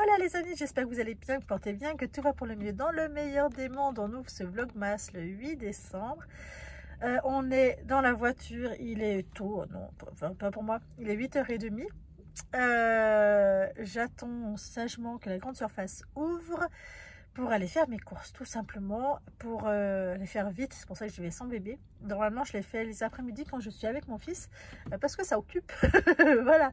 Voilà les amis, j'espère que vous allez bien, que vous portez bien, que tout va pour le mieux dans le meilleur des mondes. On ouvre ce vlogmas le 8 décembre. On est dans la voiture, il est tôt, non, enfin, pas pour moi, il est 8h30. J'attends sagement que la grande surface ouvre pour aller faire mes courses, tout simplement, pour les faire vite. C'est pour ça que je vais sans bébé. Normalement, je les fais les après-midi quand je suis avec mon fils, parce que ça occupe. Voilà,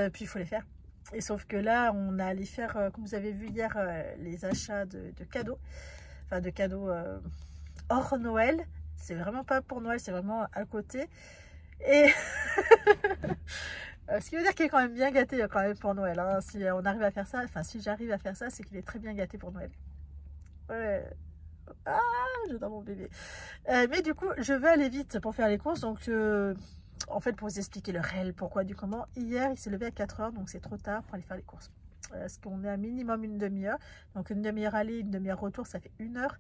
puis il faut les faire. Et sauf que là, on a allé faire, comme vous avez vu hier, les achats de cadeaux. Enfin, de cadeaux hors Noël. C'est vraiment pas pour Noël, c'est vraiment à côté. Et ce qui veut dire qu'il est quand même bien gâté quand même pour Noël. Hein. Si on arrive à faire ça, enfin si j'arrive à faire ça, c'est qu'il est très bien gâté pour Noël. Ouais. Ah, j'adore mon bébé. Mais du coup, je vais aller vite pour faire les courses. Donc, en fait, pour vous expliquer le réel pourquoi du comment, hier, il s'est levé à 4h, donc c'est trop tard pour aller faire les courses. Parce qu'on est à minimum une demi-heure. Donc, une demi-heure aller, une demi-heure retour, ça fait 1 heure.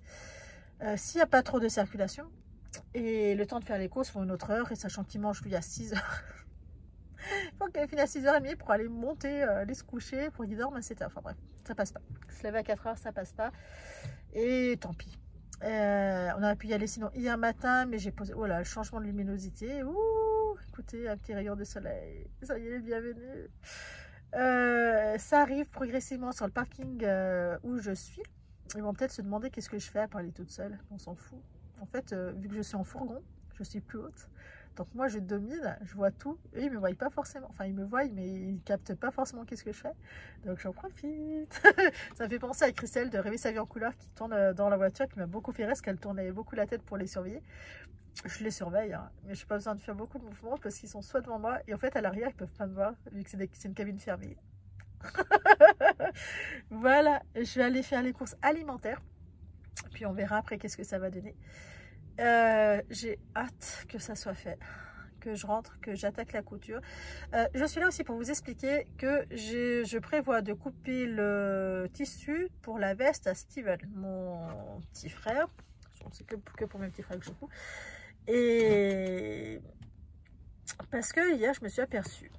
S'il n'y a pas trop de circulation, et le temps de faire les courses, il faut une autre heure. Et sachant qu'il mange, lui, à 6h. Il faut qu'elle finisse à 6h30 pour aller monter, aller se coucher, pour qu'il dorme à 7h. Enfin bref, ça passe pas. Se lever à 4h, ça passe pas. Et tant pis. On aurait pu y aller sinon hier matin, mais j'ai posé, oh là, le changement de luminosité. Ouh, écoutez, un petit rayon de soleil. Ça y est, bienvenue. Ça arrive progressivement sur le parking où je suis. Ils vont peut-être se demander qu'est-ce que je fais pour aller toute seule. On s'en fout. En fait, vu que je suis en fourgon, je suis plus haute. Donc moi, je domine, je vois tout. Eux, ils me voient pas forcément. Enfin, ils me voient, mais ils captent pas forcément qu'est-ce que je fais. Donc j'en profite. Ça me fait penser à Christelle de Rêver sa vie en couleur qui tourne dans la voiture, qui m'a beaucoup fait rire, parce qu'elle tournait beaucoup la tête pour les surveiller. Je les surveille, hein, mais je n'ai pas besoin de faire beaucoup de mouvements parce qu'ils sont soit devant moi, et en fait, à l'arrière, ils peuvent pas me voir, vu que c'est une cabine fermée. Voilà, je vais aller faire les courses alimentaires. Puis on verra après qu'est-ce que ça va donner. J'ai hâte que ça soit fait, que je rentre, que j'attaque la couture. Je suis là aussi pour vous expliquer que je prévois de couper le tissu pour la veste à Steven, mon petit frère. C'est que pour mes petits frères que je coupe. Et parce que hier je me suis aperçue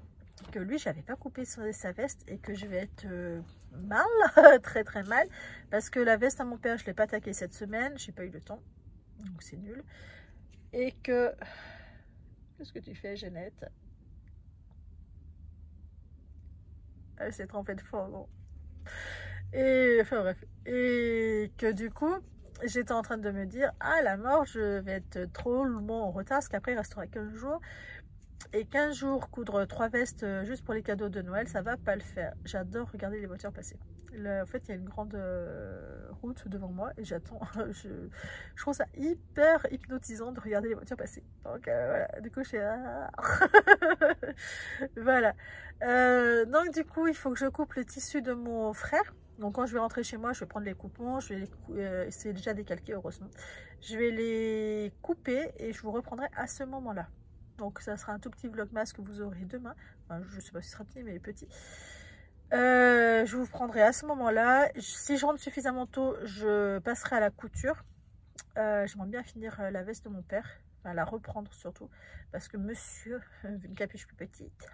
que lui j'avais pas coupé sa veste et que je vais être mal, très très mal, parce que la veste à mon père je l'ai pas attaquée cette semaine, j'ai pas eu le temps, donc c'est nul. Et que, qu'est-ce que tu fais Jeannette? Elle s'est trempée de fourgon. Et enfin bref, et que du coup j'étais en train de me dire, ah la mort, je vais être trop en retard, parce qu'après il restera 15 jours. Et 15 jours, coudre 3 vestes juste pour les cadeaux de Noël, ça va pas le faire. J'adore regarder les voitures passer. En fait, il y a une grande route devant moi et j'attends. Je trouve ça hyper hypnotisant de regarder les voitures passer. Donc voilà, du coup, je suis... voilà. Donc du coup, il faut que je coupe le tissu de mon frère. Donc quand je vais rentrer chez moi, je vais prendre les coupons, je vais les c'est déjà décalqué heureusement. Je vais les couper et je vous reprendrai à ce moment-là. Donc ça sera un tout petit vlogmas que vous aurez demain. Enfin, je ne sais pas si ce sera petit, mais petit. Je vous prendrai à ce moment-là. Si je rentre suffisamment tôt, je passerai à la couture. J'aimerais bien finir la veste de mon père. Enfin, la reprendre surtout. Parce que monsieur, vu une capuche plus petite.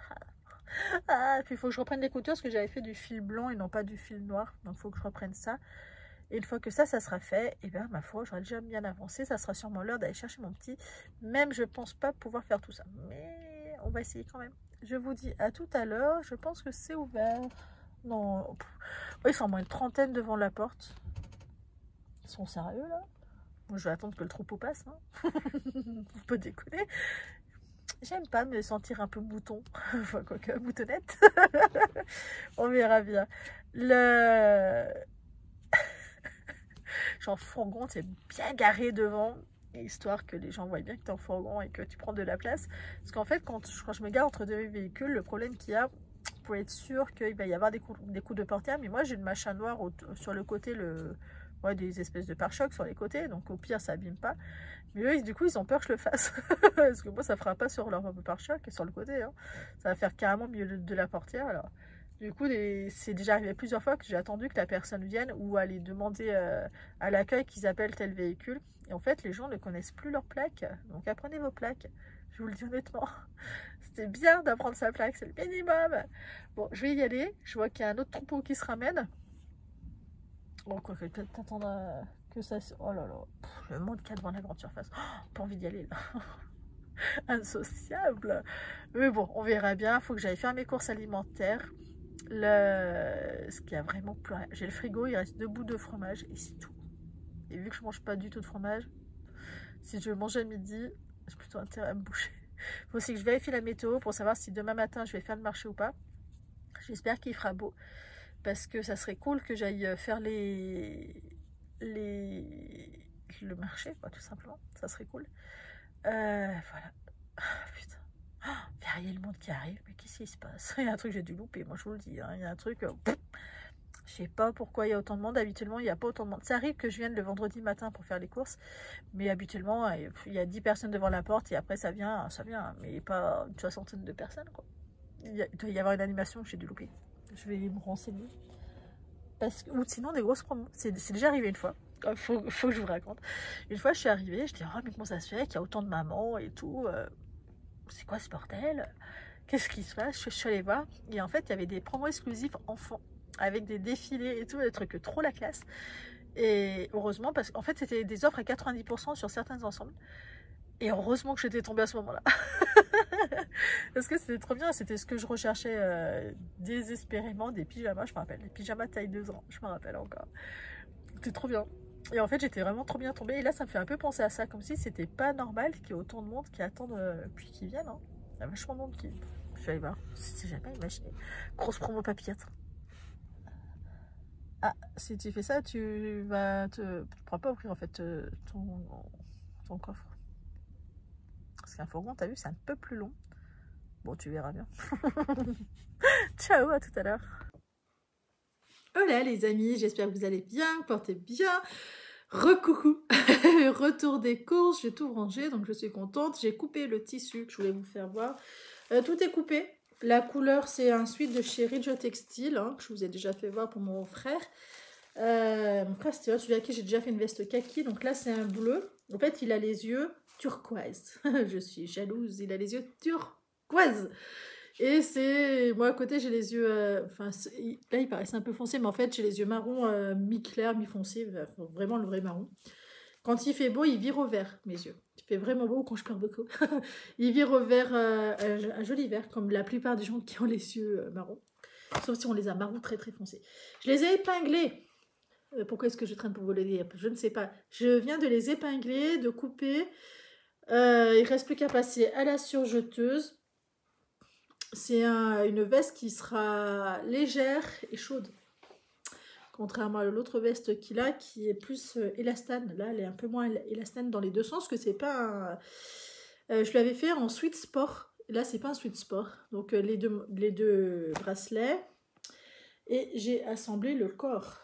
Puis il faut que je reprenne les coutures parce que j'avais fait du fil blanc et non pas du fil noir. Donc il faut que je reprenne ça. Et une fois que ça sera fait, et bien ma foi, j'aurai déjà bien avancé. Ça sera sûrement l'heure d'aller chercher mon petit. Même je pense pas pouvoir faire tout ça. Mais on va essayer quand même. Je vous dis à tout à l'heure. Je pense que c'est ouvert. Non, ils sont au moins une trentaine devant la porte. Ils sont sérieux là? Moi, je vais attendre que le troupeau passe. Hein. Faut pas déconner. J'aime pas me sentir un peu mouton. Enfin, quoique, moutonnette. On verra bien. Genre fourgon, c'est bien garé devant, histoire que les gens voient bien que tu es en fourgon et que tu prends de la place. Parce qu'en fait, quand je me gare entre deux véhicules, le problème qu'il y a, pour être sûr qu'il va y avoir des coups de portière, mais moi j'ai une machin noire sur le côté, des espèces de pare-chocs sur les côtés, donc au pire ça abîme pas. Mais eux, du coup, ils ont peur que je le fasse. Parce que moi, ça fera pas sur leur pare-choc et sur le côté. Hein. Ça va faire carrément au milieu de la portière. Alors, du coup, c'est déjà arrivé plusieurs fois que j'ai attendu que la personne vienne ou aller demander à l'accueil qu'ils appellent tel véhicule. Et en fait, les gens ne connaissent plus leurs plaques. Donc, apprenez vos plaques. Je vous le dis honnêtement. C'était bien d'apprendre sa plaque, c'est le minimum. Bon, je vais y aller. Je vois qu'il y a un autre troupeau qui se ramène. Bon, quoi, je vais peut-être attendre que ça... Oh là là, le monde qu'il y a devant la grande surface. Oh, pas envie d'y aller, là. Insociable. Mais bon, on verra bien. Il faut que j'aille faire mes courses alimentaires. Ce qui a vraiment plus rien. J'ai le frigo, il reste 2 bouts de fromage et c'est tout. Et vu que je mange pas du tout de fromage, si je mange à midi, j'ai plutôt intérêt à me boucher. Il faut aussi que je vérifie la météo pour savoir si demain matin je vais faire le marché ou pas. J'espère qu'il fera beau. Parce que ça serait cool que j'aille faire le marché, quoi, tout simplement. Ça serait cool. Voilà. Ah, putain. Oh, verriez le monde qui arrive. Mais qu'est-ce qui se passe? Il y a un truc, j'ai dû louper, moi je vous le dis. Hein. Il y a un truc... je sais pas pourquoi il y a autant de monde. Habituellement, il n'y a pas autant de monde. Ça arrive que je vienne le vendredi matin pour faire les courses. Mais habituellement, il y a 10 personnes devant la porte et après ça vient. Mais pas une 60aine de personnes, quoi. Il doit y avoir une animation que j'ai dû louper. Je vais me renseigner. Ou sinon, des grosses promos. C'est déjà arrivé une fois. Faut que je vous raconte. Une fois, je suis arrivée, je dis, oh, mais comment ça se fait qu'il y a autant de mamans et tout c'est quoi ce bordel? Qu'est-ce qui se passe? Je suis allée voir. Et en fait, il y avait des promos exclusifs enfants avec des défilés et tout, des trucs trop la classe. Et heureusement, parce qu'en fait, c'était des offres à 90% sur certains ensembles. Et heureusement que j'étais tombée à ce moment-là. Parce que c'était trop bien, c'était ce que je recherchais désespérément, des pyjamas, je me rappelle, des pyjamas taille 2 ans, je me rappelle encore. C'était trop bien. Et en fait, j'étais vraiment trop bien tombée. Et là, ça me fait un peu penser à ça, comme si c'était pas normal qu'il y ait autant de monde qui attendent, puis qui viennent. Hein. Il y a vachement de monde qui... Je vais aller voir, si jamais imaginé. Grosse promo papillote. Ah, si tu fais ça, tu vas te... Tu pourras pas ouvrir en fait ton coffre. Parce qu'un fourgon, t'as vu, c'est un peu plus long. Bon, tu verras bien. Ciao, à tout à l'heure. Hola les amis, j'espère que vous allez bien, portez bien. Recoucou. Retour des courses, j'ai tout rangé, donc je suis contente. J'ai coupé le tissu que je voulais vous faire voir. Tout est coupé. La couleur, c'est un suite de chez Ridge Textile, hein, que je vous ai déjà fait voir pour mon frère. Mon frère, c'était celui à qui j'ai déjà fait une veste kaki. Donc là, c'est un bleu. En fait, il a les yeux turquoise. Je suis jalouse, il a les yeux turquoise. Et c'est... Moi, à côté, j'ai les yeux... Enfin, là, il paraissait un peu foncé, mais en fait, j'ai les yeux marron, mi-clair, mi-foncé. Vraiment le vrai marron. Quand il fait beau, il vire au vert, mes yeux. Il fait vraiment beau quand je pleure beaucoup. Il vire au vert, un joli vert, comme la plupart des gens qui ont les yeux marrons. Sauf si on les a marrons très très foncés. Je les ai épinglés. Pourquoi est-ce que je traîne pour vous le dire? Je ne sais pas. Je viens de les épingler, de couper. Il ne reste plus qu'à passer à la surjeteuse. C'est une veste qui sera légère et chaude. Contrairement à l'autre veste qu'il a, qui est plus élastane. Là, elle est un peu moins élastane dans les deux sens, que c'est pas un... je l'avais fait en sweat sport. Là, c'est pas un sweat sport. Donc, les deux bracelets. Et j'ai assemblé le corps.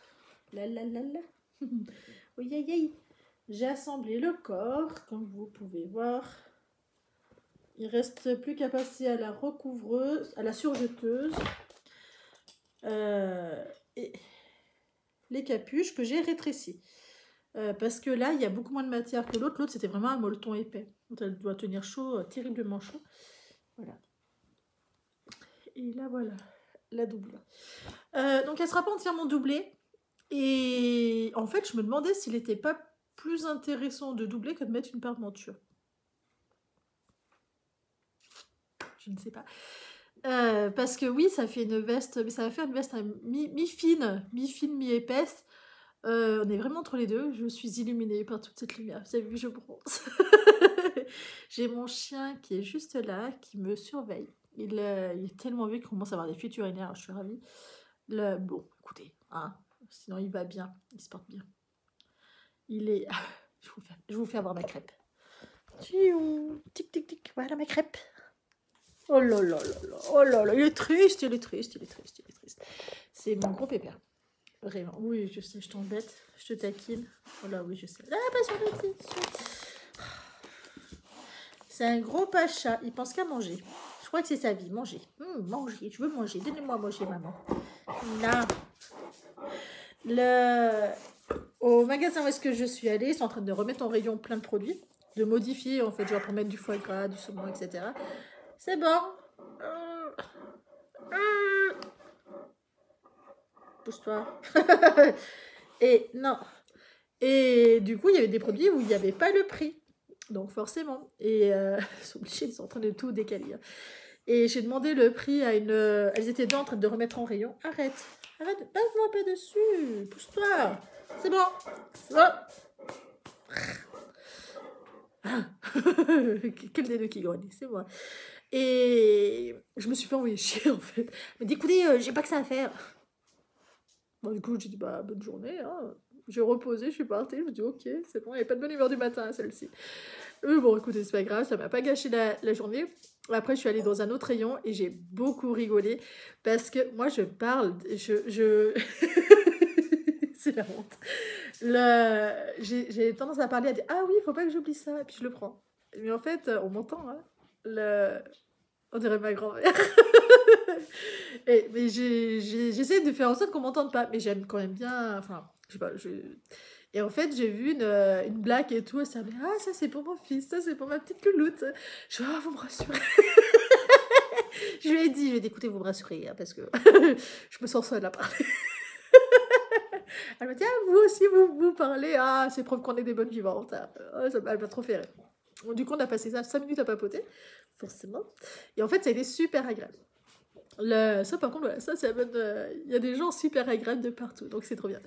La la la la. Oui, aïe, aïe. J'ai assemblé le corps, comme vous pouvez voir. Il ne reste plus qu'à passer à la recouvreuse, à la surjeteuse. Et les capuches que j'ai rétrécies. Parce que là, il y a beaucoup moins de matière que l'autre. L'autre, c'était vraiment un molleton épais. Donc, elle doit tenir chaud, terriblement chaud. Voilà. Et là, voilà, la double. Donc, elle ne sera pas entièrement doublée. Et en fait, je me demandais s'il n'était pas plus intéressant de doubler que de mettre une paire-denture. Je ne sais pas. Parce que oui, ça fait une veste, mais ça va faire une veste mi-fine, mi-épaisse. On est vraiment entre les deux. Je suis illuminée par toute cette lumière. Vous avez vu, je bronze. J'ai mon chien qui est juste là, qui me surveille. Il est tellement vieux qu'il commence à avoir des fuites urinaires. Je suis ravie. Bon, écoutez, hein, sinon il va bien, il se porte bien. Il est... je vous fais avoir ma crêpe. Tic, tic, tic. Voilà ma crêpe. Oh là là là là, oh là là, il est triste, il est triste, il est triste, il est triste. C'est mon gros pépère. Vraiment, oui, je sais, je t'embête, je te taquine. Oh là, oui, je sais. Ah, pas sur le tissu. C'est un gros pacha, il pense qu'à manger. Je crois que c'est sa vie, manger. Manger, je veux manger, donnez-moi à manger, maman. Là. Au magasin où est-ce que je suis allée, ils sont en train de remettre en rayon plein de produits. de modifier, en fait, genre pour mettre du foie gras, du saumon, etc. C'est bon. Pousse-toi. Et non. Et du coup, il y avait des produits où il n'y avait pas le prix. Donc forcément. Et ils sont obligés, ils sont en train de tout décaler. Hein. Et j'ai demandé le prix à une... elles étaient deux en train de remettre en rayon. Arrête. Arrête, passe-moi pas dessus. Pousse-toi. C'est bon. C'est bon. Ah. Quel des deux qui grogne, c'est moi. Et je me suis fait envoyer chier en fait. Elle m'a dit écoutez, j'ai pas que ça à faire. Bon, du coup, j'ai dit bah bonne journée. Hein. J'ai reposé, je suis partie. Je me dis ok, c'est bon, il n'y avait pas de bonne humeur du matin celle-ci. Bon, écoutez, c'est pas grave, ça m'a pas gâché la journée. Après, je suis allée dans un autre rayon et j'ai beaucoup rigolé parce que moi, je parle, c'est la honte. J'ai tendance à parler, à dire ah oui, il faut pas que j'oublie ça, et puis je le prends. Mais en fait, on m'entend, hein. On dirait ma grand-mère. Mais j'essaie de faire en sorte qu'on m'entende pas, mais j'aime quand même bien, enfin, je sais pas, Et en fait, j'ai vu une blague et tout, et ça me dit ah, ça c'est pour mon fils, ça c'est pour ma petite louloute. Je dis ah, vous me rassurez. Je lui ai dit, écoutez, vous me rassurez, hein, parce que je me sens seule à parler. Elle m'a dit, ah, vous aussi, vous parlez, ah, c'est preuve qu'on est des bonnes vivantes. Elle m'a trop fait rire. Bon, du coup, on a passé ça 5 minutes à papoter, forcément. Et en fait, ça a été super agréable. Ça, par contre, voilà, ça, c'est la bonne... Il y a des gens super agréables de partout, donc c'est trop bien.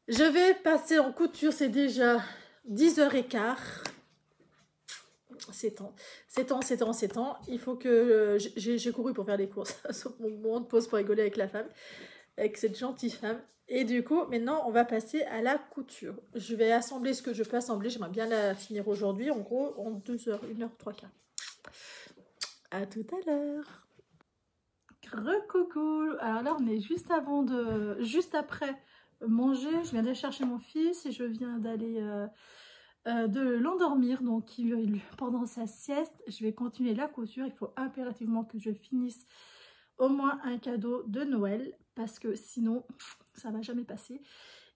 Je vais passer en couture, c'est déjà 10h15. C'est temps. Il faut que... j'ai couru pour faire les courses, sauf mon moment de pause pour rigoler avec la femme, avec cette gentille femme. Et du coup, maintenant, on va passer à la couture. Je vais assembler ce que je peux assembler. J'aimerais bien la finir aujourd'hui, en gros, en 2h, 1h03. À tout à l'heure. Recoucou. Alors là, on est juste après manger. Je viens d'aller chercher mon fils et je viens d'aller de l'endormir. Donc, pendant sa sieste, je vais continuer la couture. Il faut impérativement que je finisse au moins un cadeau de Noël parce que sinon ça va jamais passer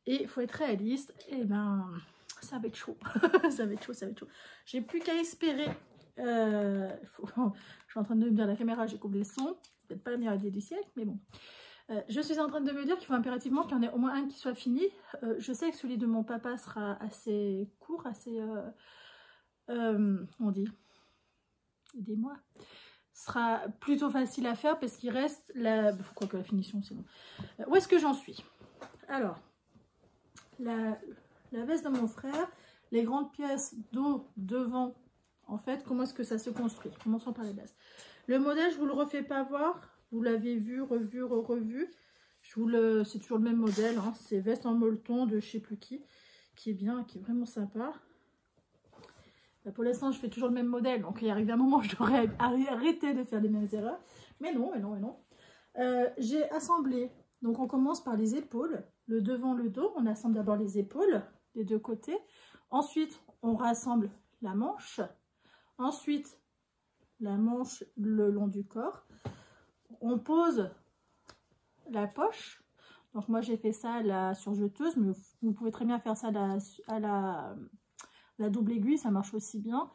et il faut être réaliste. Et ben ça va être chaud. ça va être chaud. J'ai plus qu'à espérer. Je suis en train de me dire à la caméra, j'ai coupé le son, c'est peut-être pas la meilleure idée du siècle, mais bon. Je suis en train de me dire qu'il faut impérativement qu'il y en ait au moins un qui soit fini. Je sais que celui de mon papa sera assez court, assez on dit, aidez-moi, sera plutôt facile à faire parce qu'il reste quoique la finition c'est bon. Où est-ce que j'en suis? Alors, la veste de mon frère, les grandes pièces d'eau devant, en fait, comment est-ce que ça se construit? Commençons par les bases. Le modèle, je vous le refais pas voir, vous l'avez vu, revu. C'est toujours le même modèle, hein. C'est veste en molleton de je sais plus qui est bien, qui est vraiment sympa. Pour l'instant, je fais toujours le même modèle, donc il arrive un moment où je devrais arrêter de faire les mêmes erreurs. Mais non. J'ai assemblé, donc on commence par les épaules, le devant, le dos. On assemble d'abord les épaules des deux côtés. Ensuite, on rassemble la manche. Ensuite, la manche le long du corps. On pose la poche. Donc moi, j'ai fait ça à la surjeteuse, mais vous pouvez très bien faire ça à la double aiguille, ça marche aussi bien.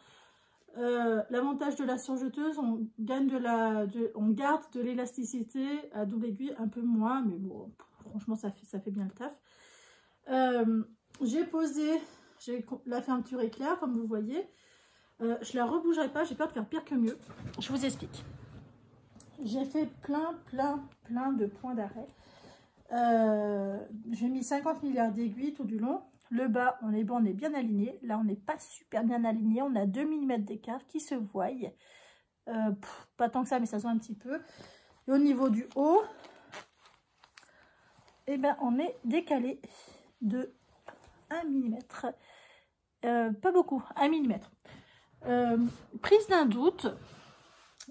L'avantage de la surjeteuse, on garde de l'élasticité. À double aiguille un peu moins, mais bon, franchement ça fait bien le taf. J'ai la fermeture est claire comme vous voyez. Je la rebougerai pas, j'ai peur de faire pire que mieux. Je vous explique. J'ai fait plein de points d'arrêt. J'ai mis 50 milliards d'aiguilles tout du long. Le bas, on est bien aligné. Là, on n'est pas super bien aligné. On a 2 mm d'écart qui se voient. Pas tant que ça, mais ça se voit un petit peu. Et au niveau du haut, eh ben, on est décalé de 1 mm. Pas beaucoup, 1 mm. Prise d'un doute.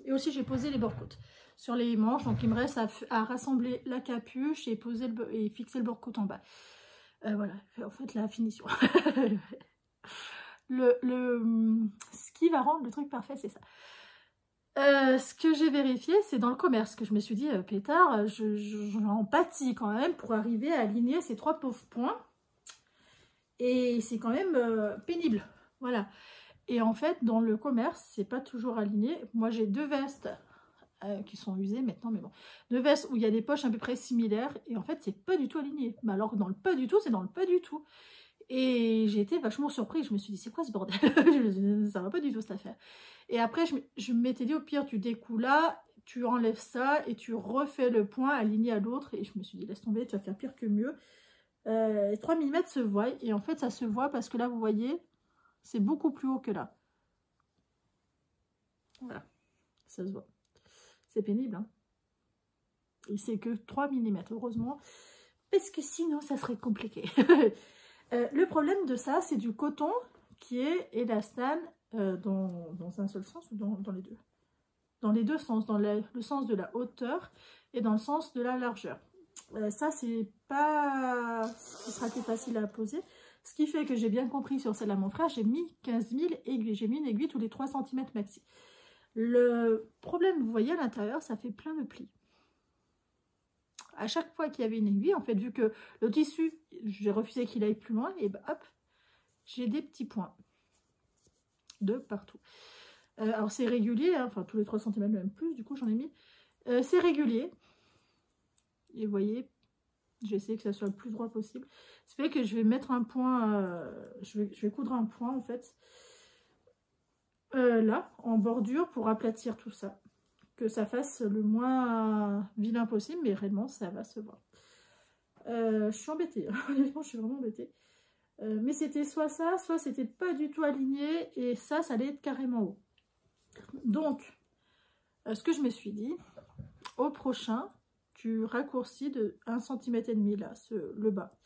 Et aussi, j'ai posé les bord-côtes sur les manches. Donc, il me reste à rassembler la capuche et fixer le bord-côte en bas. Voilà, en fait la finition. Ce qui va rendre le truc parfait, c'est ça. Ce que j'ai vérifié, c'est dans le commerce que je me suis dit, pétard, j'en pâtis quand même pour arriver à aligner ces 3 pauvres points. Et c'est quand même pénible. Voilà. Et en fait, dans le commerce, c'est pas toujours aligné. Moi, j'ai 2 vestes qui sont usées maintenant, mais bon. 2 vestes où il y a des poches à peu près similaires. Et en fait, c'est pas du tout aligné. Mais alors, dans le pas du tout, c'est dans le pas du tout. Et j'ai été vachement surprise. Je me suis dit, c'est quoi ce bordel? Ça va pas du tout cette affaire. Et après, je m'étais dit, au pire, tu découles là, tu enlèves ça et tu refais le point aligné à l'autre. Et je me suis dit, laisse tomber, tu vas faire pire que mieux. 3 mm se voient. Et en fait, ça se voit parce que là, vous voyez, c'est beaucoup plus haut que là. Voilà, ça se voit. C'est pénible, hein. Et c'est que 3 mm, heureusement. Parce que sinon, ça serait compliqué. Le problème de ça, c'est du coton qui est élastane dans un seul sens ou dans les deux? Dans les deux sens, dans le sens de la hauteur et dans le sens de la largeur. Ça, c'est pas ce qui sera plus facile à poser. Ce qui fait que j'ai bien compris sur celle à mon frère, j'ai mis 15 000 aiguilles. J'ai mis une aiguille tous les 3 cm maxi. Le problème, vous voyez à l'intérieur, ça fait plein de plis. À chaque fois qu'il y avait une aiguille, en fait, vu que le tissu, j'ai refusé qu'il aille plus loin, et ben hop, j'ai des petits points de partout. Alors c'est régulier, hein, enfin tous les 3 cm même plus, du coup j'en ai mis. C'est régulier. Et vous voyez, j'ai essayé que ça soit le plus droit possible. Ça fait que je vais mettre un point, je vais coudre un point en fait, là, en bordure pour aplatir tout ça. Que ça fasse le moins vilain possible, mais réellement ça va se voir. Je suis embêtée, honnêtement je suis vraiment embêtée. Mais c'était soit ça, soit c'était pas du tout aligné, et ça allait être carrément haut. Donc, ce que je me suis dit, au prochain, tu raccourcis de 1,5 cm là, le bas,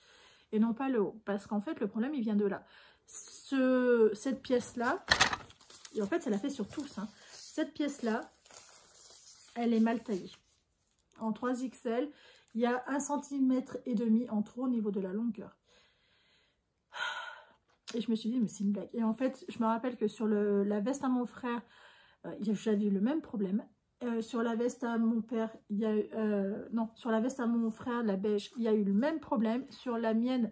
et non pas le haut, parce qu'en fait le problème il vient de là. Cette pièce là, et en fait ça l'a fait sur tous, hein. Cette pièce là, elle est mal taillée. En 3XL, il y a 1,5 cm en trop au niveau de la longueur. Et je me suis dit, mais c'est une blague. Et en fait, je me rappelle que sur la veste à mon frère, j'avais eu le même problème. Sur la veste à mon père, il y a eu, non, sur la veste à mon frère, la beige, il y a eu le même problème. Sur la mienne,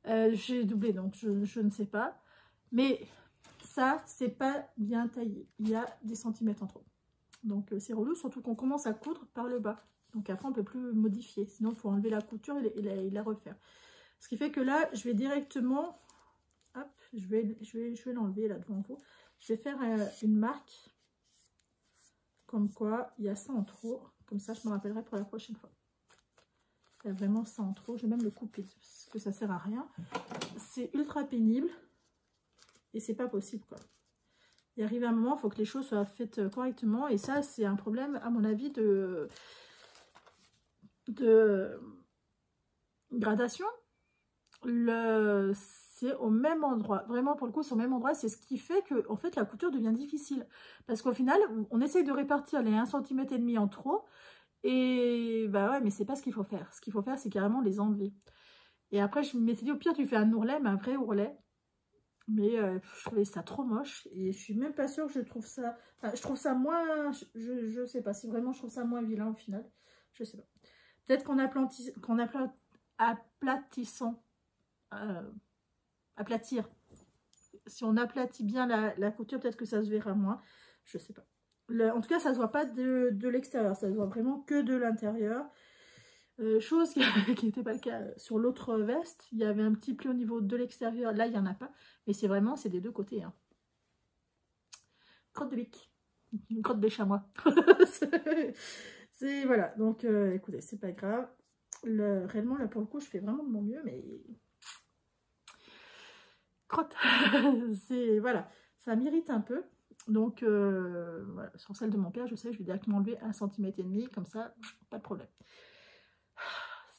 j'ai doublé, donc je ne sais pas. Mais ça, c'est pas bien taillé. Il y a des centimètres en trop. Donc c'est relou, surtout qu'on commence à coudre par le bas. Donc après, on ne peut plus modifier. Sinon, il faut enlever la couture et la refaire. Ce qui fait que là, je vais directement... Hop, je vais l'enlever là devant vous. Je vais faire une marque. Comme quoi, il y a ça en trop. Comme ça, je me rappellerai pour la prochaine fois. Il y a vraiment ça en trop. Je vais même le couper parce que ça sert à rien. C'est ultra pénible. Et c'est pas possible, quoi. Il arrive un moment, il faut que les choses soient faites correctement. Et ça, c'est un problème, à mon avis, de gradation. C'est au même endroit. Vraiment, pour le coup, c'est au même endroit. C'est ce qui fait que, en fait, la couture devient difficile. Parce qu'au final, on essaye de répartir les 1,5 cm en trop. Et bah ouais, mais c'est pas ce qu'il faut faire. Ce qu'il faut faire, c'est carrément les enlever. Et après, je m'étais dit, au pire, tu fais un ourlet, mais un vrai ourlet. Mais je trouvais ça trop moche. Et je suis même pas sûre que je trouve ça... Enfin, je trouve ça moins... Je sais pas si vraiment je trouve ça moins vilain au final. Je sais pas. Peut-être qu'en aplatissant... aplatir. Si on aplatit bien la couture, peut-être que ça se verra moins. Je sais pas. En tout cas, ça se voit pas de l'extérieur. Ça se voit vraiment que de l'intérieur. Chose qui n'était pas le cas sur l'autre veste. Il y avait un petit pli au niveau de l'extérieur. Là, il n'y en a pas. Mais c'est vraiment, c'est des deux côtés. Hein. Crotte de bique. Une crotte de chamois. C'est voilà. Donc, écoutez, c'est pas grave. Réellement, là, pour le coup, je fais vraiment de mon mieux. Mais... crotte. C'est voilà. Ça m'irrite un peu. Donc, voilà. Sur celle de mon père, je sais, je vais directement enlever 1,5 cm. Comme ça, pas de problème.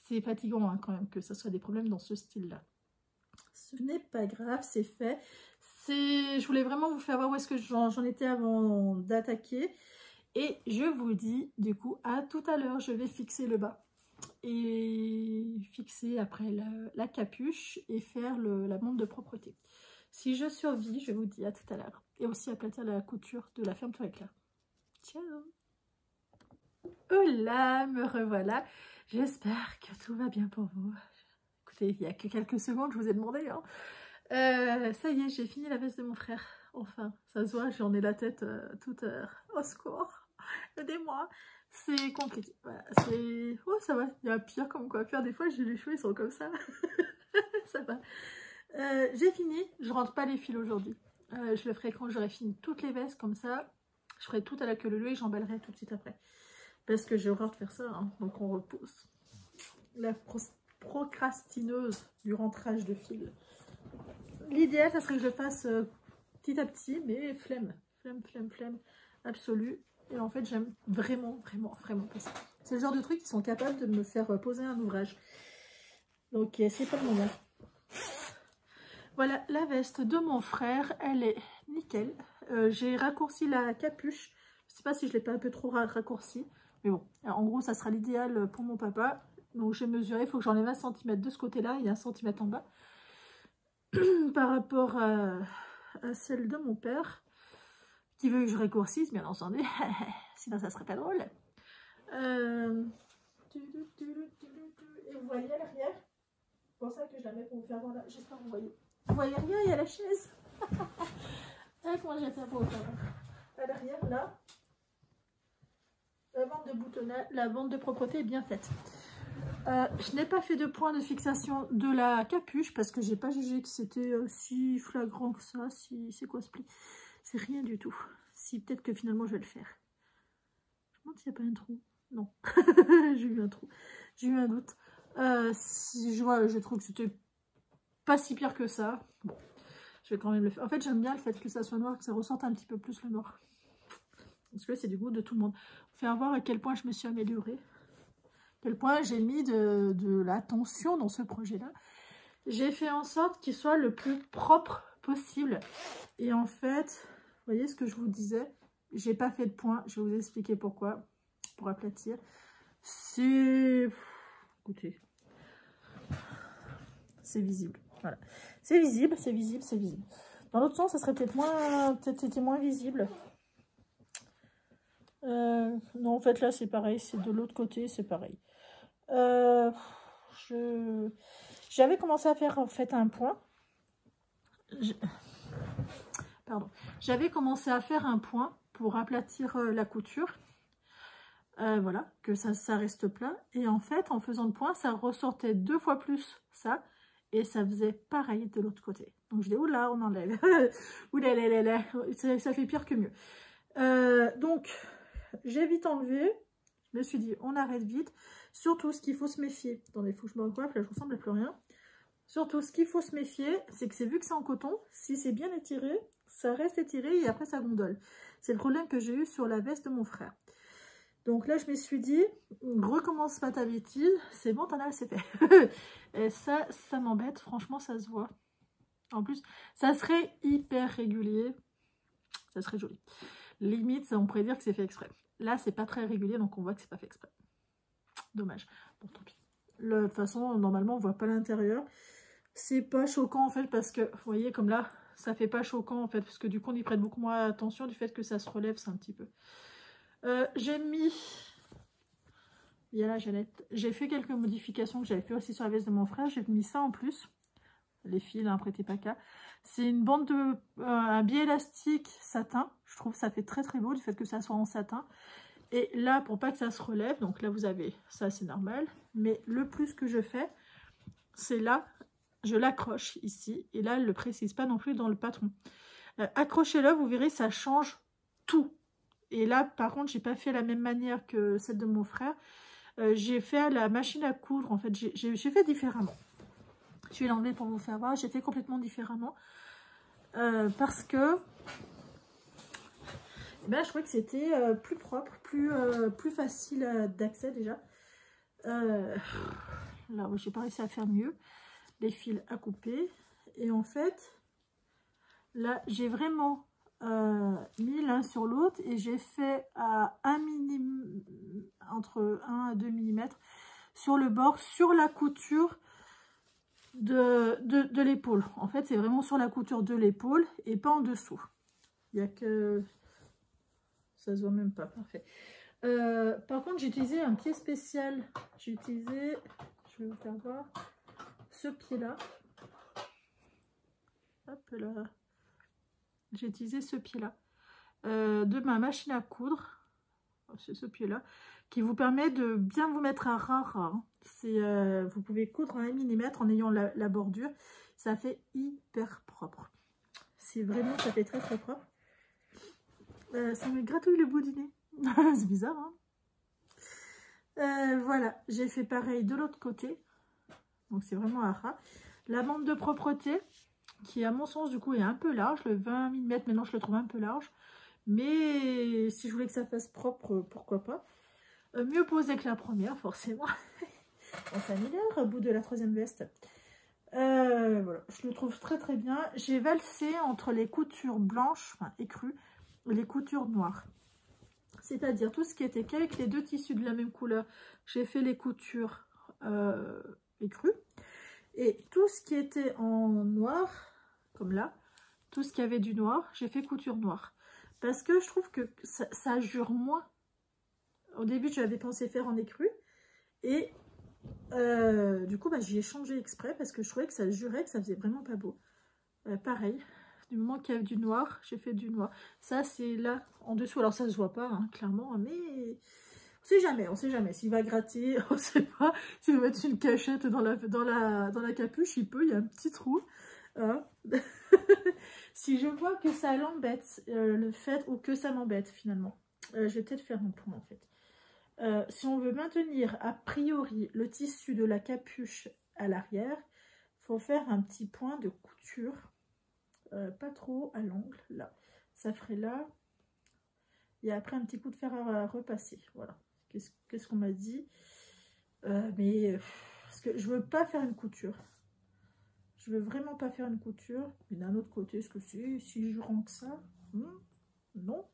C'est fatigant hein, quand même que ça soit des problèmes dans ce style-là. Ce n'est pas grave, c'est fait. Je voulais vraiment vous faire voir où est-ce que j'en étais avant d'attaquer. Et je vous dis, du coup, à tout à l'heure. Je vais fixer le bas. Et fixer après la capuche et faire la montre de propreté. Si je survis, je vous dis à tout à l'heure. Et aussi aplatir la couture de la fermeture éclair. Ciao! Hola, me revoilà. J'espère que tout va bien pour vous. Écoutez, il n'y a que quelques secondes, je vous ai demandé. Hein. Ça y est, j'ai fini la veste de mon frère. enfin, ça se voit, j'en ai la tête toute au secours. Aidez-moi. C'est compliqué. Voilà, c'est... Oh, ça va. Il y a pire comme coiffure. Des fois, j'ai les cheveux, ils sont comme ça. Ça va. J'ai fini. Je rentre pas les fils aujourd'hui. Je le ferai quand j'aurai fini toutes les vestes. Comme ça, je ferai tout à la queue leu et j'emballerai tout de suite après. Parce que j'ai horreur de faire ça. Hein. Donc, on repousse. La procrastineuse du rentrage de fils. L'idéal, ça serait que je le fasse petit à petit. Mais flemme. Flemme absolue. Et en fait, j'aime vraiment pas ça. C'est le genre de trucs qui sont capables de me faire poser un ouvrage. Donc, c'est pas le moment. Voilà, la veste de mon frère, elle est nickel. J'ai raccourci la capuche. Je sais pas si je l'ai pas un peu trop raccourci. Mais bon, en gros, ça sera l'idéal pour mon papa. Donc, j'ai mesuré. Il faut que j'enlève 1 cm de ce côté-là et 1 cm en bas. Par rapport à celle de mon père. Qui veut que je raccourcisse, bien entendu. Sinon, ça serait pas drôle. Et vous voyez à l'arrière, c'est pour ça que je la mets pour vous faire voir là. J'espère que vous voyez. Vous voyez rien, il y a la chaise. Comment j'ai fait pour vous faire voir. À l'arrière, là, la bande de boutonnage, la bande de propreté est bien faite. Je n'ai pas fait de point de fixation de la capuche parce que j'ai pas jugé que c'était si flagrant que ça. Si c'est quoi ce pli? C'est rien du tout. Si peut-être que finalement je vais le faire. Je me demande s'il n'y a pas un trou. Non, j'ai eu un trou. J'ai eu un doute. Si je trouve que c'était pas si pire que ça. Bon, je vais quand même le faire. En fait, j'aime bien le fait que ça soit noir, que ça ressorte un petit peu plus le noir. Parce que c'est du goût de tout le monde. Faire voir à quel point je me suis améliorée. À quel point j'ai mis de l'attention dans ce projet-là. J'ai fait en sorte qu'il soit le plus propre possible. Et en fait, vous voyez ce que je vous disais, j'ai pas fait de point. Je vais vous expliquer pourquoi. Pour aplatir. C'est... Écoutez. C'est visible. Voilà. C'est visible. Dans l'autre sens, ça serait peut-être moins visible. Non, en fait, là, c'est pareil. C'est de l'autre côté, c'est pareil. J'avais commencé à faire, en fait, un point. J'avais commencé à faire un point pour aplatir la couture. Voilà, que ça reste plat. Et en fait, en faisant le point, ça ressortait 2 fois plus ça. Et ça faisait pareil de l'autre côté. Donc je dis, oula, on enlève. Oula, ça fait pire que mieux. Donc, j'ai vite enlevé. Je me suis dit, on arrête vite. Surtout, ce qu'il faut se méfier. Attendez, il faut que je me recoiffe, là, je ne ressemble à plus rien. Surtout, ce qu'il faut se méfier, c'est que c'est vu que c'est en coton, si c'est bien étiré, ça reste étiré et après ça gondole. C'est le problème que j'ai eu sur la veste de mon frère. Donc là, je me suis dit, recommence pas ta bêtise, c'est bon, t'en as assez fait. Et ça m'embête, franchement, ça se voit. En plus, ça serait hyper régulier, ça serait joli. Limite, on pourrait dire que c'est fait exprès. Là, c'est pas très régulier, donc on voit que c'est pas fait exprès. Dommage. Bon, tant pis. De toute façon, normalement, on voit pas l'intérieur. C'est pas choquant, en fait, parce que, vous voyez, comme là, ça fait pas choquant, en fait, parce que du coup, on y prête beaucoup moins attention du fait que ça se relève, c'est un petit peu. J'ai mis... Il y a la Jeannette. J'ai fait quelques modifications que j'avais fait aussi sur la veste de mon frère. J'ai mis ça en plus. Les fils, hein, prêtez pas qu'à. C'est une bande de... un biais élastique satin. Je trouve que ça fait très très beau du fait que ça soit en satin. Et là, pour pas que ça se relève, donc là vous avez ça, c'est normal. Mais le plus que je fais, c'est là, je l'accroche ici. Et là, elle ne le précise pas non plus dans le patron. Accrochez-le, vous verrez, ça change tout. Et là, par contre, j'ai pas fait la même manière que celle de mon frère. J'ai fait à la machine à coudre. En fait, j'ai fait différemment. Je vais l'enlever pour vous faire voir. J'ai fait complètement différemment. Parce que ben, je trouvais que c'était plus propre, plus facile d'accès déjà. Là, j'ai pas réussi à faire mieux. Les fils à couper. Et en fait, là, j'ai vraiment... mis l'un sur l'autre et j'ai fait à entre 1 à 2 mm sur le bord, sur la couture de l'épaule. En fait, c'est vraiment sur la couture de l'épaule et pas en dessous. Il n'y a que... Ça se voit même pas, parfait. Par contre, j'ai utilisé un pied spécial. J'ai utilisé, je vais vous faire voir, ce pied-là. Hop là. j'ai utilisé ce pied-là de ma machine à coudre. C'est ce pied-là qui vous permet de bien vous mettre un ras. Hein. Vous pouvez coudre en 1 mm en ayant la bordure. Ça fait hyper propre. C'est vraiment, ça fait très très propre. Ça me gratouille le bout du nez. C'est bizarre, hein. Voilà, j'ai fait pareil de l'autre côté. Donc c'est vraiment un ras. La bande de propreté, qui à mon sens du coup est un peu large. Le 20 mm, maintenant je le trouve un peu large. Mais si je voulais que ça fasse propre, pourquoi pas. Mieux posé que la première, forcément. On s'améliore au bout de la 3e veste. Voilà, je le trouve très très bien. J'ai valsé entre les coutures blanches, enfin écrues, et les coutures noires. C'est-à-dire tout ce qui était qu'avec les 2 tissus de la même couleur, j'ai fait les coutures écrues. Et tout ce qui était en noir, comme là, tout ce qui avait du noir, j'ai fait couture noire. Parce que je trouve que ça jure moins. Au début, j'avais pensé faire en écru. Et du coup, j'y ai changé exprès parce que je trouvais que ça jurait, que ça faisait vraiment pas beau. Pareil, du moment qu'il y avait du noir, j'ai fait du noir. Ça, c'est là, en dessous. Alors, ça se voit pas, hein, clairement, mais on sait jamais. On sait jamais. S'il va gratter, on sait pas. S'il va mettre une cachette dans la capuche, il peut, il y a un petit trou. Hein. Si je vois que ça l'embête, le fait, ou que ça m'embête finalement, je vais peut-être faire un point en fait. Si on veut maintenir a priori le tissu de la capuche à l'arrière, il faut faire un petit point de couture, pas trop à l'angle, là. Ça ferait là, et après un petit coup de fer à repasser, voilà. Qu'est-ce qu'on m'a dit, parce que je veux pas faire une couture. Je veux vraiment pas faire une couture. Mais d'un autre côté, est-ce que c'est si je rends que ça? Non.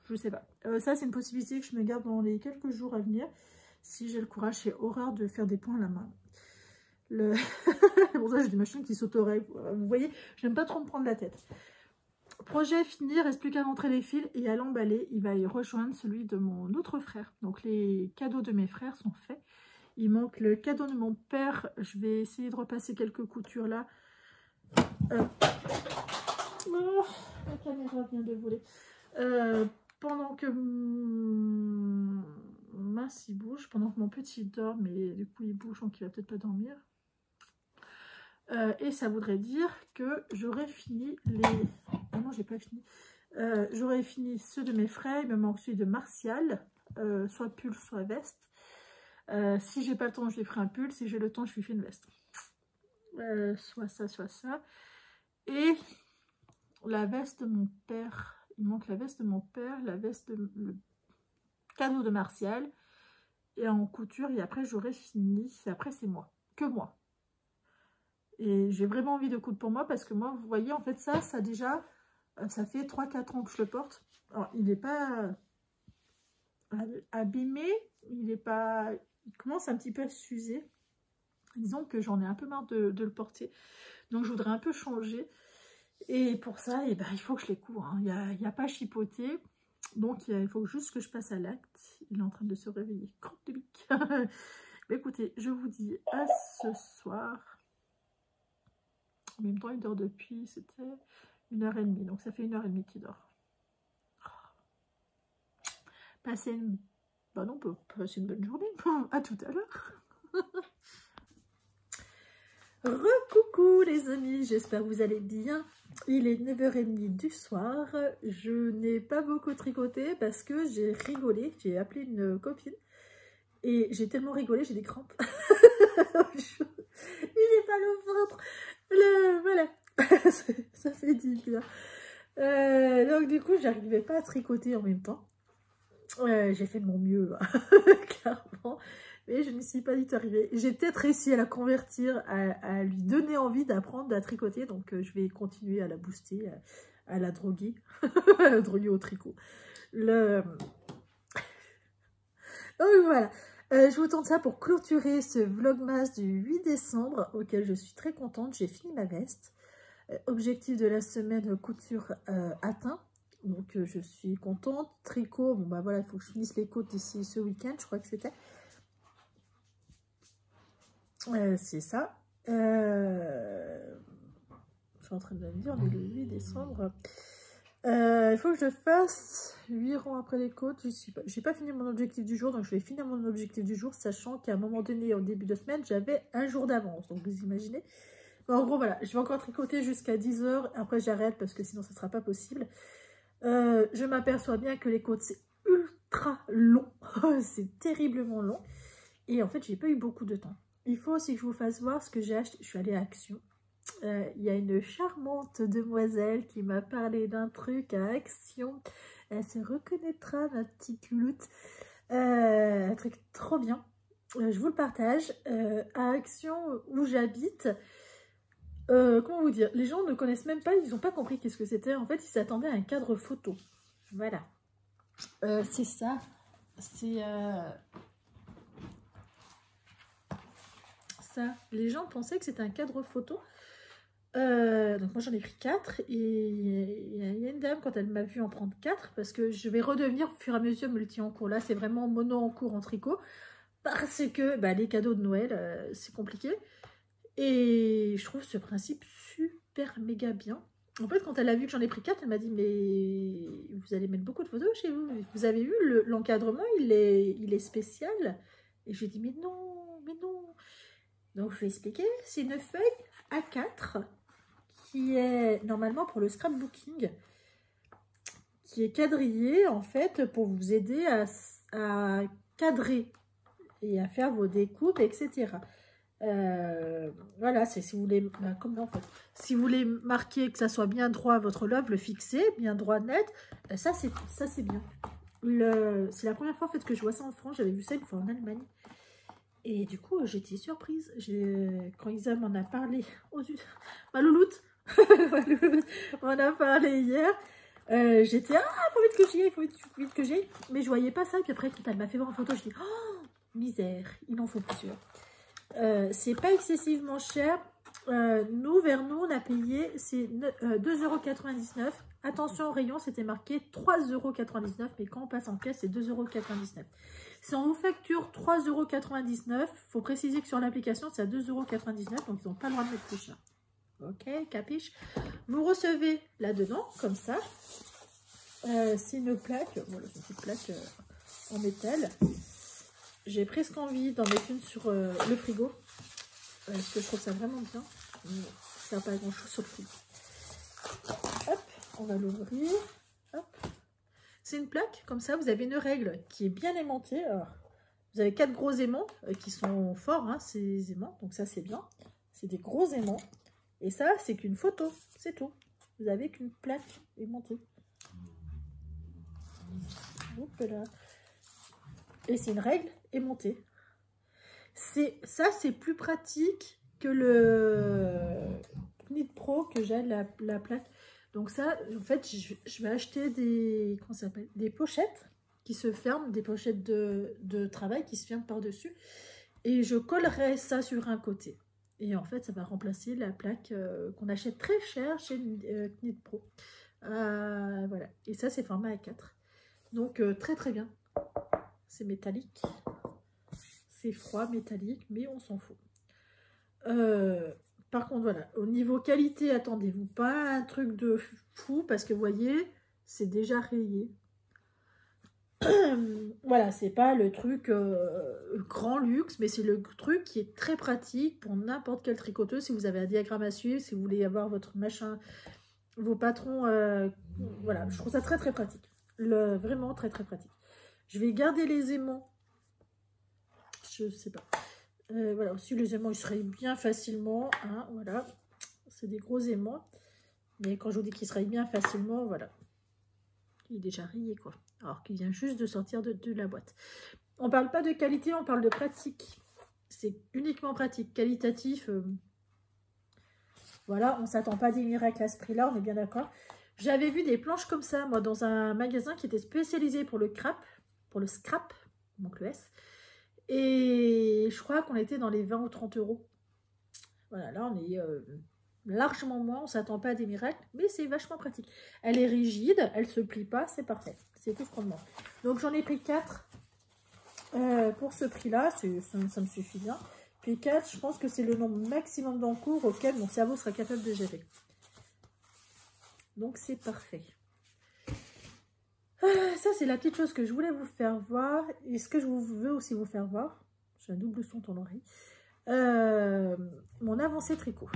Je sais pas. Ça, c'est une possibilité que je me garde dans les quelques jours à venir. Si j'ai le courage, j'ai horreur de faire des points à la main. Pour ça, j'ai des machines qui s'autorèglent. Vous voyez, j'aime pas trop me prendre la tête. Projet fini, il reste plus qu'à rentrer les fils et à l'emballer. Il va y rejoindre celui de mon autre frère. Donc, les cadeaux de mes frères sont faits. Il manque le cadeau de mon père. Je vais essayer de repasser quelques coutures là. Oh, la caméra vient de voler. Pendant que mince il bouge, pendant que mon petit dort, mais du coup il bouge donc il va peut-être pas dormir. Et ça voudrait dire que j'aurais fini les... Ah non, j'ai pas fini. J'aurais fini ceux de mes frères, il me manque celui de Martial, soit pull, soit veste. Si j'ai pas le temps, je lui ferai un pull. Si j'ai le temps, je lui fais une veste. Soit ça, soit ça. Et la veste de mon père. Il manque la veste de mon père, la veste de le cadeau de Martial. Et en couture, et après, j'aurai fini. Et après, c'est moi. Que moi. Et j'ai vraiment envie de coudre pour moi parce que moi, vous voyez, en fait, ça déjà, ça fait 3-4 ans que je le porte. Alors, il n'est pas abîmé. Il n'est pas... Il commence un petit peu à s'user. Disons que j'en ai un peu marre de le porter. Donc, je voudrais un peu changer. Et pour ça, eh ben, il faut que je les couds. Hein. Il n'y a pas à chipoter. Donc, il faut juste que je passe à l'acte. Il est en train de se réveiller. Crotte de bique. Écoutez, je vous dis à ce soir. En même temps, il dort depuis, c'était 1h30. Donc, ça fait 1h30 qu'il dort. Passez une... Bah non, on peut passer une bonne journée. À tout à l'heure. Recoucou les amis, j'espère que vous allez bien. Il est 9h30 du soir. Je n'ai pas beaucoup tricoté parce que j'ai rigolé. J'ai appelé une copine et j'ai tellement rigolé, j'ai des crampes. Il n'est pas le ventre. Voilà, ça fait du bien. Donc du coup, j'arrivais pas à tricoter en même temps. J'ai fait de mon mieux, clairement. Mais je ne suis pas du tout arrivée. J'ai peut-être réussi à la convertir, à lui donner envie d'apprendre à tricoter. Donc, je vais continuer à la booster, à la droguer. À la droguer au tricot. Donc, voilà. Je vous tente ça pour clôturer ce vlogmas du 8 décembre, auquel je suis très contente. J'ai fini ma veste. Objectif de la semaine, couture atteint. Donc, je suis contente. Tricot, bon, bah voilà, il faut que je finisse les côtes d'ici ce week-end, je crois que c'était. C'est ça. suis en train de me dire, on est le 8 décembre. Il faut que je fasse 8 rangs après les côtes. J'ai pas fini mon objectif du jour, donc je vais finir mon objectif du jour, sachant qu'à un moment donné, au début de semaine, j'avais un jour d'avance. Donc vous imaginez. Mais en gros, voilà, je vais encore tricoter jusqu'à 10 h. Après, j'arrête parce que sinon, ça sera pas possible. Je m'aperçois bien que les côtes, c'est ultra long. C'est terriblement long. Et en fait, j'ai pas eu beaucoup de temps. Il faut aussi que je vous fasse voir ce que j'ai acheté. Je suis allée à Action. Il y a une charmante demoiselle qui m'a parlé d'un truc à Action. Elle se reconnaîtra, ma petite louloute. Un truc trop bien. Je vous le partage. À Action, où j'habite, comment vous dire, les gens ne connaissent même pas, ils n'ont pas compris qu'est-ce que c'était. En fait, ils s'attendaient à un cadre photo. Voilà. C'est ça. C'est... ça. Les gens pensaient que c'était un cadre photo. Donc moi j'en ai pris 4 et il y a une dame quand elle m'a vu en prendre 4 parce que je vais redevenir au fur et à mesure multi en cours. Là c'est vraiment mono en cours en tricot parce que bah, les cadeaux de Noël c'est compliqué et je trouve ce principe super méga bien. En fait quand elle a vu que j'en ai pris 4 elle m'a dit mais vous allez mettre beaucoup de photos chez vous, vous avez vu l'encadrement il est spécial et j'ai dit mais non. Donc je vais expliquer, c'est une feuille A4 qui est normalement pour le scrapbooking, qui est quadrillée en fait pour vous aider à cadrer et à faire vos découpes, etc. Voilà, c'est si vous voulez, comment en fait, si vous voulez marquer que ça soit bien droit votre love, le fixer, bien droit net, ça c'est bien. C'est la première fois en fait que je vois ça en France, j'avais vu ça une fois en Allemagne. Et du coup, j'étais surprise. Quand Isa m'en a parlé, oh zut, ma louloute, on en a parlé hier. J'étais, il faut vite que j'y aille, il faut vite que j'y aille. Mais je voyais pas ça. Puis après, quand elle m'a fait voir en photo, je dis, oh, misère, il en faut plusieurs. C'est pas excessivement cher. Nous, vers nous, on a payé, c'est 2,99 €. Attention au rayon, c'était marqué 3,99 €. Mais quand on passe en caisse, c'est 2,99 €. Si on vous facture 3,99 €, il faut préciser que sur l'application, c'est à 2,99 €. Donc, ils n'ont pas le droit de mettre plus cher. Ok, capiche. Vous recevez là-dedans, comme ça. C'est une plaque. Voilà, c'est une petite plaque en métal. J'ai presque envie d'en mettre une sur le frigo. Parce que je trouve ça vraiment bien. Mais ça n'a pas grand-chose sur le frigo. Hop, on va l'ouvrir. Hop. C'est une plaque, comme ça, vous avez une règle qui est bien aimantée. Alors, vous avez 4 gros aimants qui sont forts, hein, ces aimants. Donc ça, c'est bien. C'est des gros aimants. Et ça, c'est qu'une photo. C'est tout. Vous avez qu'une plaque aimantée. Hop là. Et c'est une règle aimantée. Ça, c'est plus pratique que le Knit Pro que j'ai, la plaque. Donc ça, en fait, je vais acheter des, comment ça s'appelle, des pochettes qui se ferment, des pochettes de travail qui se ferment par-dessus. Et je collerai ça sur un côté. Et en fait, ça va remplacer la plaque qu'on achète très cher chez Knit Pro. Voilà. Et ça, c'est format A4. Donc, très très bien. C'est métallique. C'est froid, métallique, mais on s'en fout. Par contre, voilà, au niveau qualité, attendez-vous pas un truc de fou, parce que vous voyez, c'est déjà rayé. Voilà, c'est pas le truc grand luxe, mais c'est le truc qui est très pratique pour n'importe quel tricoteuse. Si vous avez un diagramme à suivre, si vous voulez avoir votre machin, vos patrons, voilà, je trouve ça très très pratique. Vraiment très très pratique. Je vais garder les aimants. Je sais pas. Voilà, aussi les aimants, ils seraient bien facilement. Hein, voilà, c'est des gros aimants. Mais quand je vous dis qu'ils seraient bien facilement, voilà. Il est déjà rayé, quoi. Alors qu'il vient juste de sortir de la boîte. On parle pas de qualité, on parle de pratique. C'est uniquement pratique. Qualitatif, voilà, on s'attend pas à des miracles à ce prix-là, on est bien d'accord. J'avais vu des planches comme ça, moi, dans un magasin qui était spécialisé pour le scrap, donc le S. Et je crois qu'on était dans les 20 ou 30 €. Voilà, là, on est largement moins, on ne s'attend pas à des miracles, mais c'est vachement pratique. Elle est rigide, elle ne se plie pas, c'est parfait. C'est tout ce qu'on demande. Donc, j'en ai pris 4 pour ce prix-là, ça me suffit bien. Puis 4, je pense que c'est le nombre maximum d'encours auquel mon cerveau sera capable de gérer. Donc c'est parfait. Ça c'est la petite chose que je voulais vous faire voir. Et ce que je veux aussi vous faire voir, j'ai un double son dans l'oreille, mon avancée tricot.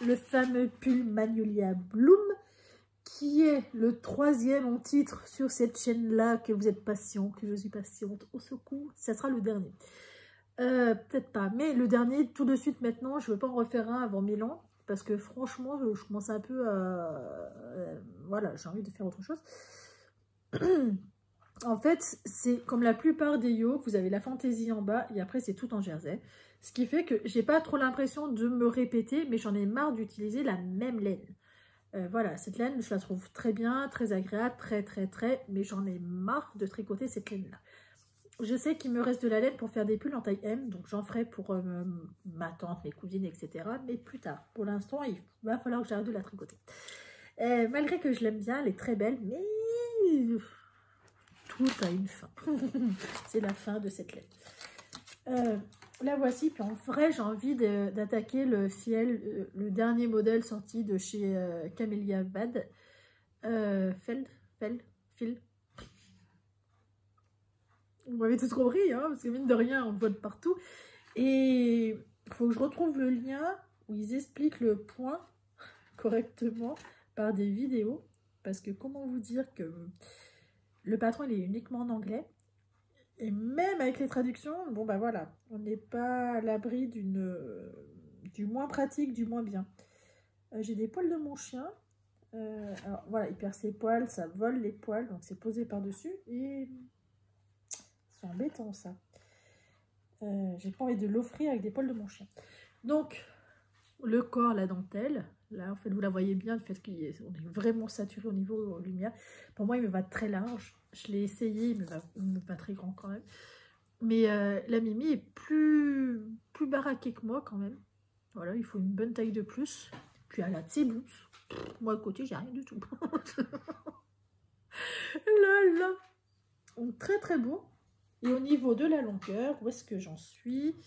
Le fameux pull Magnolia Bloom, qui est le 3e en titre sur cette chaîne-là, que vous êtes patient, que je suis patiente, au secours, ça sera le dernier. Peut-être pas, mais le dernier, tout de suite maintenant, je ne veux pas en refaire un avant Milan, parce que franchement, je commence un peu à... voilà, j'ai envie de faire autre chose. En fait, c'est comme la plupart des yokes, vous avez la fantaisie en bas, et après c'est tout en jersey. Ce qui fait que j'ai pas trop l'impression de me répéter, mais j'en ai marre d'utiliser la même laine. Voilà, cette laine, je la trouve très bien, très agréable, très, mais j'en ai marre de tricoter cette laine-là. Je sais qu'il me reste de la laine pour faire des pulls en taille M, donc j'en ferai pour ma tante, mes cousines, etc. Mais plus tard. Pour l'instant, il va falloir que j'arrête de la tricoter. Malgré que je l'aime bien, elle est très belle, mais tout a une fin. C'est la fin de cette laine. La voici, puis en vrai, j'ai envie d'attaquer le fiel, le dernier modèle sorti de chez Camellia Bad. Fil. Vous m'avez tout compris, hein, parce que mine de rien, on le voit de partout. Et il faut que je retrouve le lien où ils expliquent le point correctement par des vidéos. Parce que comment vous dire que le patron, il est uniquement en anglais. Et même avec les traductions, bon bah voilà, on n'est pas à l'abri du moins pratique, du moins bien. J'ai des poils de mon chien. Alors voilà, il perd ses poils, ça vole les poils, donc c'est posé par-dessus. Et c'est embêtant ça. J'ai pas envie de l'offrir avec des poils de mon chien. Donc, le corps, la dentelle, là en fait vous la voyez bien, le fait qu'on est vraiment saturé au niveau lumière. Pour moi il me va très large, je l'ai essayé, il me va très grand quand même. Mais la Mimi est plus baraquée que moi quand même. Voilà, il faut une bonne taille de plus. Puis elle a de ses boots. Moi à côté j'ai rien du tout. Là là. Donc, très beau. Et au niveau de la longueur, où est-ce que j'en suis?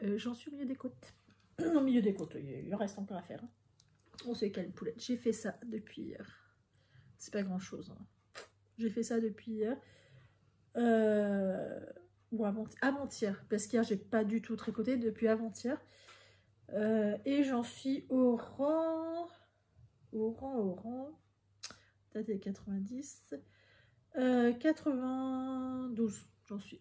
J'en suis au milieu des côtes. Au milieu des côtes, il reste encore à faire. Hein. On sait quelle poulette. J'ai fait ça depuis hier. C'est pas grand chose. Hein. J'ai fait ça depuis hier. Ou avant-hier. Parce qu'hier, j'ai pas du tout tricoté depuis avant-hier. Et j'en suis au rang. Date est 90. 92. J'en suis.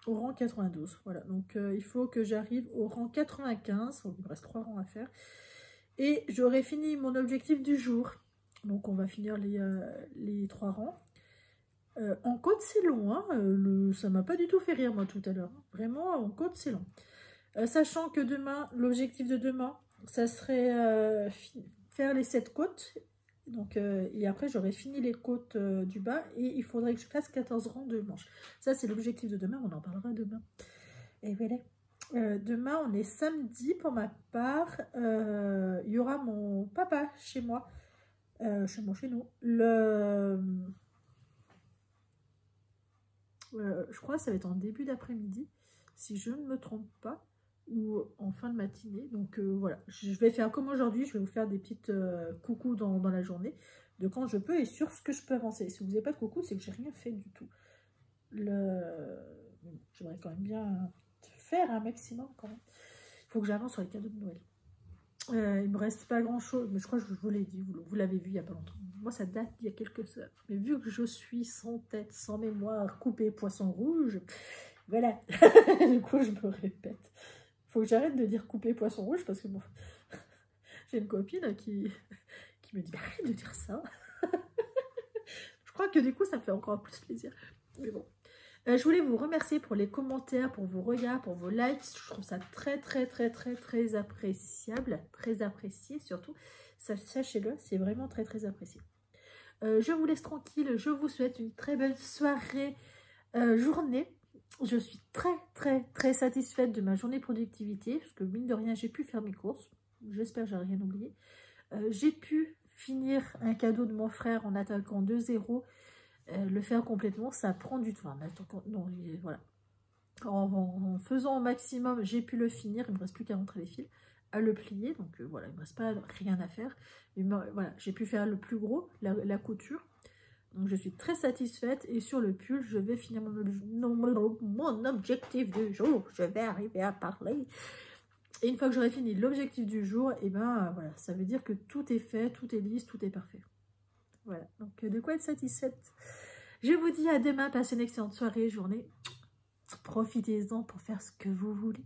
Au rang 92, voilà, donc il faut que j'arrive au rang 95, il me reste 3 rangs à faire, et j'aurai fini mon objectif du jour, donc on va finir les 3 rangs. En côte c'est long, hein, ça m'a pas du tout fait rire moi tout à l'heure, vraiment en côte c'est long, sachant que demain, l'objectif de demain, ça serait faire les 7 côtes. Donc, et après, j'aurai fini les côtes du bas et il faudrait que je fasse 14 rangs de manches. Ça, c'est l'objectif de demain. On en parlera demain. Et voilà. Demain, on est samedi pour ma part. Il y aura mon papa chez moi. Chez nous. Je crois que ça va être en début d'après-midi, si je ne me trompe pas. Ou en fin de matinée, donc voilà, je vais faire comme aujourd'hui, je vais vous faire des petites coucous dans la journée, de quand je peux et sur ce que je peux avancer. Si vous n'avez pas de coucou, c'est que j'ai rien fait du tout. J'aimerais quand même bien faire un maximum quand même. Il faut que j'avance sur les cadeaux de Noël. Il me reste pas grand chose, mais je crois que je vous l'ai dit, vous l'avez vu il n'y a pas longtemps. Moi ça date d'il y a quelques heures, mais vu que je suis sans tête, sans mémoire, coupée poisson rouge, voilà. Du coup je me répète. Faut que j'arrête de dire couper poisson rouge parce que bon, j'ai une copine qui me dit arrête de dire ça. Je crois que du coup ça me fait encore plus plaisir. Mais bon, je voulais vous remercier pour les commentaires, pour vos regards, pour vos likes. Je trouve ça très appréciable, très apprécié surtout. Sachez-le, c'est vraiment très apprécié. Je vous laisse tranquille. Je vous souhaite une très belle soirée, journée. Je suis très satisfaite de ma journée de productivité, parce que mine de rien, j'ai pu faire mes courses. J'espère que j'ai rien oublié. J'ai pu finir un cadeau de mon frère en attaquant 2-0. Le faire complètement, ça prend du temps. Non, voilà. En faisant au maximum, j'ai pu le finir. Il ne me reste plus qu'à rentrer les fils. à le plier. Donc voilà, il ne me reste pas rien à faire. Voilà, j'ai pu faire le plus gros, la couture. Donc je suis très satisfaite. Et sur le pull, je vais finir mon objectif du jour. Je vais arriver à parler. Et une fois que j'aurai fini l'objectif du jour, et ben voilà, ça veut dire que tout est fait, tout est lisse, tout est parfait. Voilà, donc de quoi être satisfaite. Je vous dis à demain, passez une excellente soirée, journée. Profitez-en pour faire ce que vous voulez.